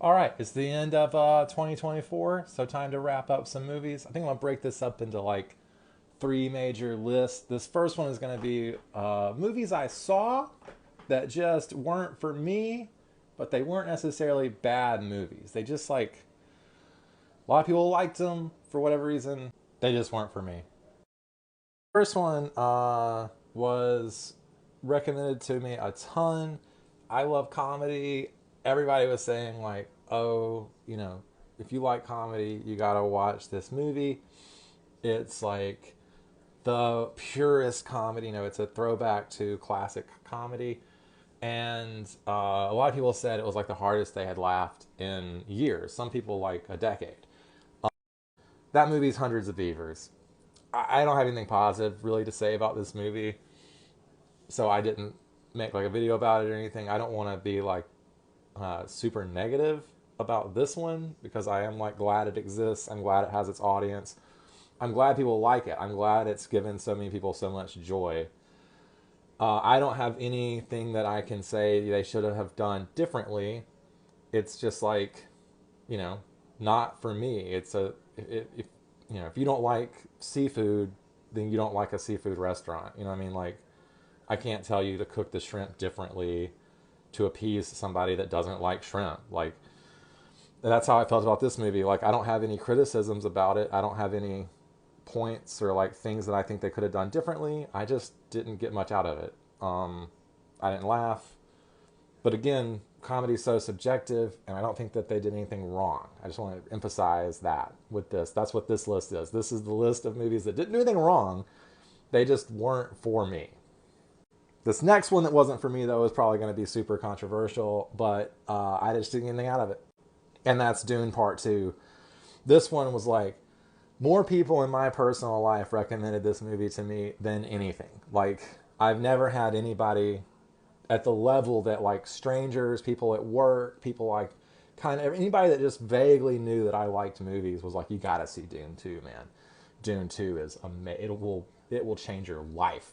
All right, it's the end of 2024, so time to wrap up some movies. I think I'm gonna break this up into like three major lists. This first one is gonna be movies I saw that just weren't for me, but they weren't necessarily bad movies. They just like a lot of people liked them for whatever reason. They just weren't for me. First one was recommended to me a ton. I love comedy. Everybody was saying like, "Oh, if you like comedy, you gotta watch this movie." It's like the purest comedy. It's a throwback to classic comedy, and a lot of people said it was like the hardest they had laughed in years. Some people like a decade. That movie's Hundreds of Beavers. I don't have anything positive really to say about this movie, so I didn't make like a video about it or anything. I don't want to be like super negative about this one because I am like glad it exists. I'm glad it has its audience. I'm glad people like it. I'm glad it's given so many people so much joy. I don't have anything that I can say they should have done differently. It's just like, you know, not for me. It's a if if you don't like seafood, then you don't like a seafood restaurant. You know what I mean? Like I can't tell you to cook the shrimp differently to appease somebody that doesn't like shrimp. Like that's how I felt about this movie. Like I don't have any criticisms about it. I don't have any points or like things that I think they could have done differently. I just didn't get much out of it. I didn't laugh. But again, comedy is so subjective, and I don't think that they did anything wrong. I just want to emphasize that with this. That's what this list is. This is the list of movies that didn't do anything wrong. They just weren't for me. This next one that wasn't for me, though, is probably going to be super controversial, but I just didn't get anything out of it. And that's Dune Part 2. This one was like, more people in my personal life recommended this movie to me than anything. Like, I've never had anybody at the level that, like, strangers, people at work, people like, kind of anybody that just vaguely knew that I liked movies was like, you gotta see Dune 2, man. Dune 2 is amazing. It will change your life.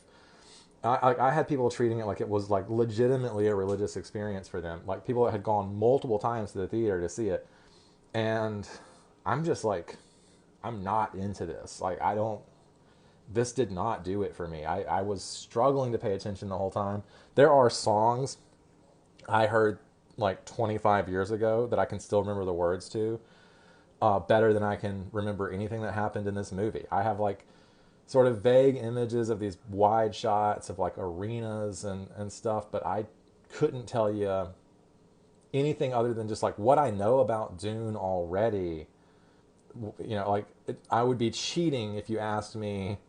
I had people treating it like it was like legitimately a religious experience for them. Like people that had gone multiple times to the theater to see it, and I'm just like, I'm not into this. Like I don't. This did not do it for me. I was struggling to pay attention the whole time. There are songs I heard like 25 years ago that I can still remember the words to better than I can remember anything that happened in this movie. I have like sort of vague images of these wide shots of like arenas and stuff, but I couldn't tell you anything other than just like what I know about Dune already. Like I would be cheating if you asked me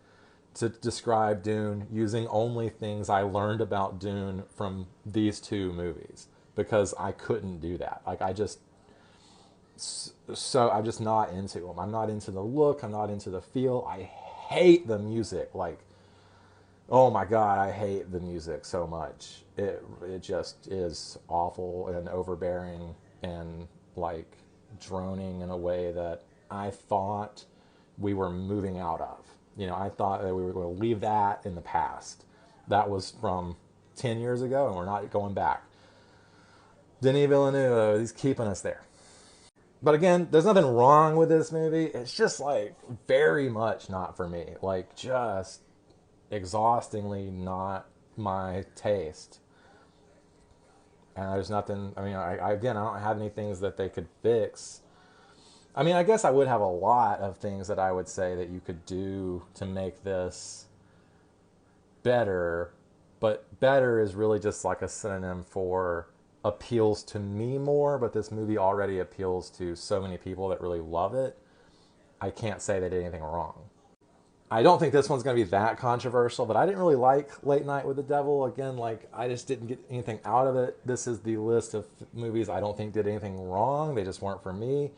to describe Dune using only things I learned about Dune from these two movies because I couldn't do that. Like I'm just not into them. I'm not into the look. I'm not into the feel. I hate the music. Like, oh my god, I hate the music so much. It just is awful and overbearing and like droning in a way that I thought we were moving out of. I thought that we were going to leave that in the past. That was from 10 years ago, and we're not going back. Denis Villeneuve, he's keeping us there. But again, there's nothing wrong with this movie. It's just like very much not for me. Like just exhaustingly not my taste. And there's nothing. I mean, again, I don't have any things that they could fix. I mean, I guess I would have a lot of things that I would say that you could do to make this better, but better is really just like a synonym for appeals to me more, but this movie already appeals to so many people that really love it. I can't say they did anything wrong. I don't think this one's going to be that controversial, but I didn't really like Late Night with the Devil. Again, like I just didn't get anything out of it. This is the list of movies I don't think did anything wrong. They just weren't for me.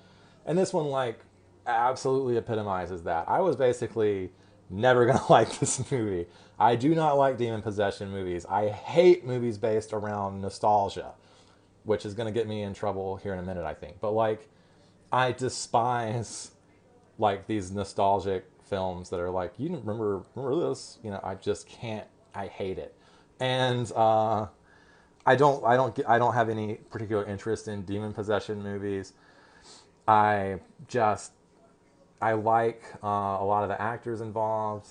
And this one like absolutely epitomizes that. I was basically never going to like this movie. I do not like demon possession movies. I hate movies based around nostalgia, which is going to get me in trouble here in a minute, I think. But like I despise like these nostalgic films that are like, you remember this? I just can't. I hate it, and I don't have any particular interest in demon possession movies. I just I like a lot of the actors involved.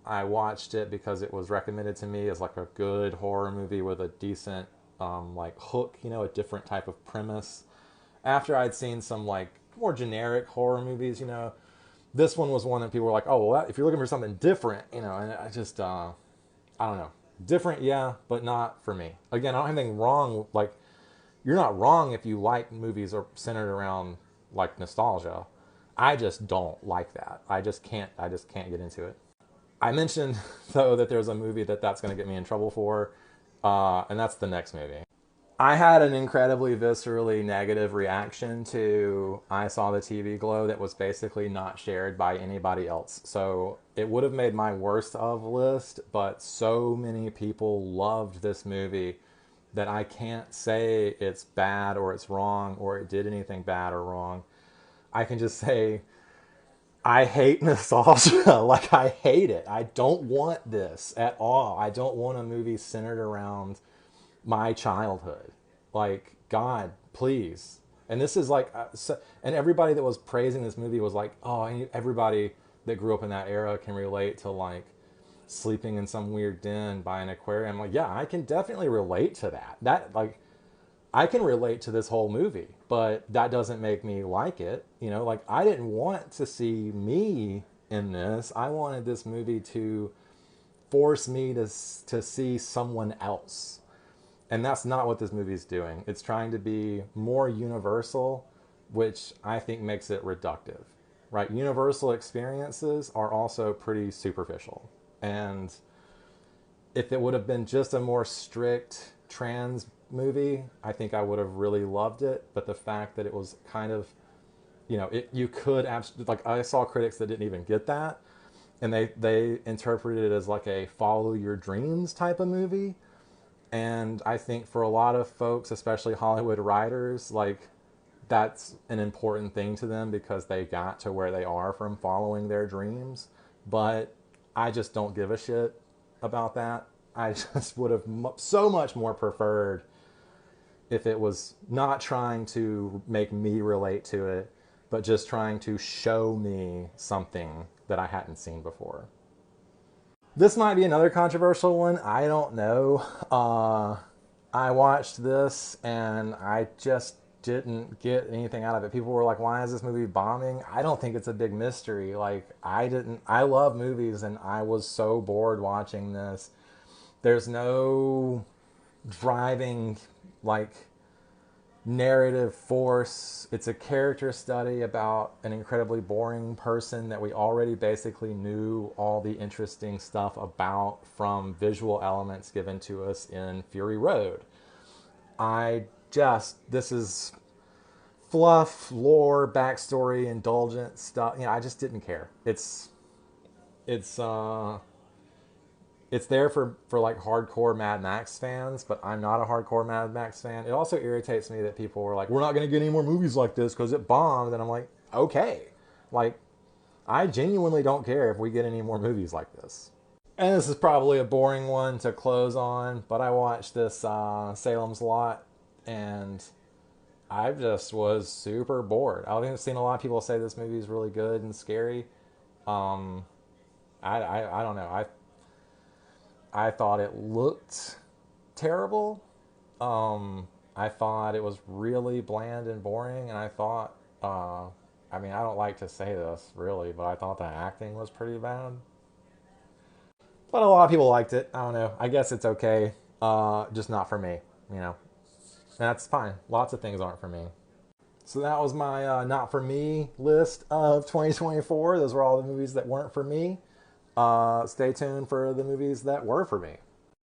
I watched it because it was recommended to me as like a good horror movie with a decent like hook, you know, a different type of premise. After I'd seen some like more generic horror movies, you know, this one was one that people were like, oh, well, if you're looking for something different, you know, and I just, I don't know. Different, yeah, but not for me. Again, I don't have anything wrong. Like, you're not wrong if you like movies are centered around like nostalgia. I just don't like that. I just can't get into it. I mentioned though that there's a movie that's going to get me in trouble for, and that's the next movie. I had an incredibly viscerally negative reaction to I Saw the TV Glow that was basically not shared by anybody else. So it would have made my worst of list, but so many people loved this movie that I can't say it's bad or it's wrong or it did anything bad or wrong. I can just say I hate nostalgia. Like, I hate it. I don't want this at all. I don't want a movie centered around my childhood. Like, God, please. And this is like, and everybody that was praising this movie was like, oh, everybody that grew up in that era can relate to like sleeping in some weird den by an aquarium. I'm like, yeah, I can definitely relate to that. That, like, I can relate to this whole movie, but that doesn't make me like it. You know, like, I didn't want to see me in this. I wanted this movie to force me to see someone else. And that's not what this movie is doing. It's trying to be more universal, which I think makes it reductive, right? Universal experiences are also pretty superficial. And if it would have been just a more strict trans movie, I think I would have really loved it. But the fact that it was kind of, you know, you could absolutely, like, I saw critics that didn't even get that. And they interpreted it as like a follow your dreams type of movie. And I think for a lot of folks, especially Hollywood writers, like, that's an important thing to them because they got to where they are from following their dreams. But I just don't give a shit about that. I just would have so much more preferred if it was not trying to make me relate to it, but just trying to show me something that I hadn't seen before. This might be another controversial one. I don't know. I watched this and I just didn't get anything out of it. People were like, why is this movie bombing? I don't think it's a big mystery. Like, I love movies and I was so bored watching this. There's no driving, like, narrative force. It's a character study about an incredibly boring person that we already basically knew all the interesting stuff about from visual elements given to us in Fury Road. This is fluff, lore, backstory, indulgent stuff. You know, I just didn't care. It's there for like hardcore Mad Max fans, but I'm not a hardcore Mad Max fan. It also irritates me that people were like, we're not going to get any more movies like this because it bombed. And I'm like, okay. Like, I genuinely don't care if we get any more movies like this. And this is probably a boring one to close on, but I watched this Salem's Lot and I just was super bored. I've seen a lot of people say this movie is really good and scary. I don't know. I thought it looked terrible. I thought it was really bland and boring, and I thought, I mean, I don't like to say this really, but I thought the acting was pretty bad. But a lot of people liked it. I don't know. I guess it's okay. Just not for me, you know. And that's fine. Lots of things aren't for me. So that was my not for me list of 2024. Those were all the movies that weren't for me. Stay tuned for the movies that were for me.